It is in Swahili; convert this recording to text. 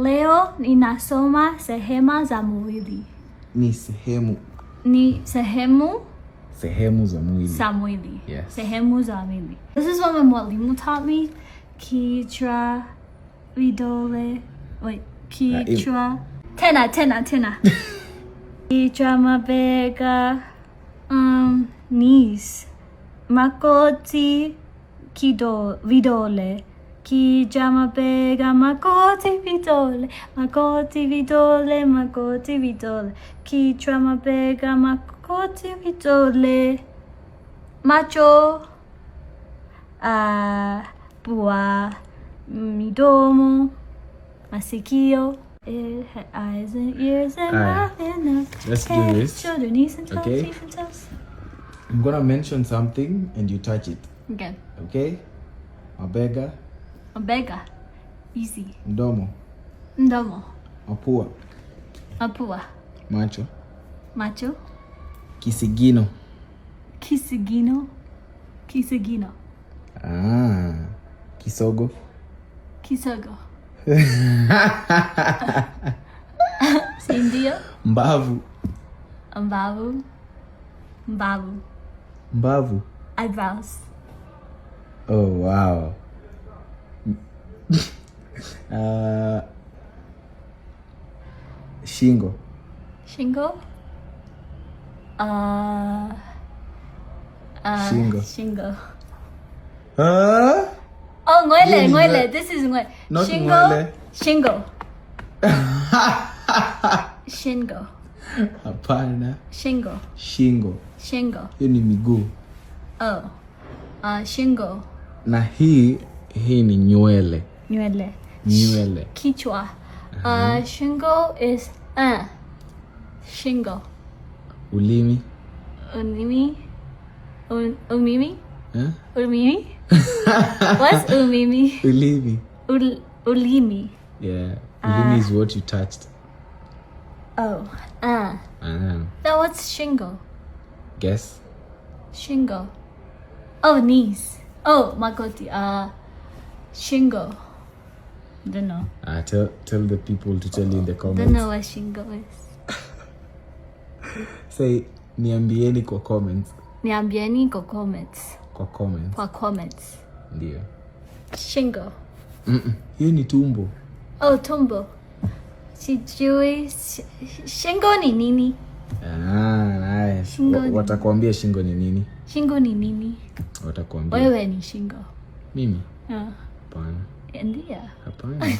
Leo ninasoma sehema za mwili. Ni sehemu. Ni sehemu. Sehemu za mwili. Za mwili. Yes. Sehemu za mwili. This is what my mwalimu taught me. Kichwa, vidole. Wait. Kichwa. Tena. Kichwa, mabega. Knees. Makoti. Vidole. Kichwa, mabega, makoti, vidole. Makoti, vidole. Kichwa, mabega, makoti, vidole. Macho. Pua. Midomo. Masikio. Eyes and ears and mouth and nose. Let's do this. Shoulder, knees and toes, Okay. feet and toes. I'm gonna mention something and you touch it. Okay. Okay? Mabega. Mabega. Easy. Mdomo. Mdomo. Mapua. Mapua. Macho. Macho. Kisigino. Kisigino. Kisogo. Kisogo. Sindio? Mbavu. Mbavu. Eyebrows. Oh, wow. Shingo. Shingo. Shingo. Oh, ngwele. This is ngwele. Not Shingo. ngwele. Shingo. Hapana. Shingo. Shingo. Hiyo ni miguu. Oh. Shingo. Na hii ni nywele. Nywele. Kichwa. Shingo is shingo. Ulimi. Umimi. Huh? Umimi? What's umimi? Ulimi. Ulimi. Yeah. Ulimi is what you touched. Oh. Now what's shingo? Guess. Shingo. Oh, knees. Oh, magoti. Shingo. Don't know. Tell the people to tell you in the comments. Don't know what shingo is. Say, niambieni kwa comments. Niambieni kwa comments. Kwa comments. Ndio. Shingo. Hiyo ni tumbo. Oh, tumbo. Sijui. Shingo ni nini? Nice. Watakwambia shingo ni nini? Shingo ni nini? Watakwambia. Wewe ni shingo. Mimi? Hapana. Ndio. Ndio. Hapana.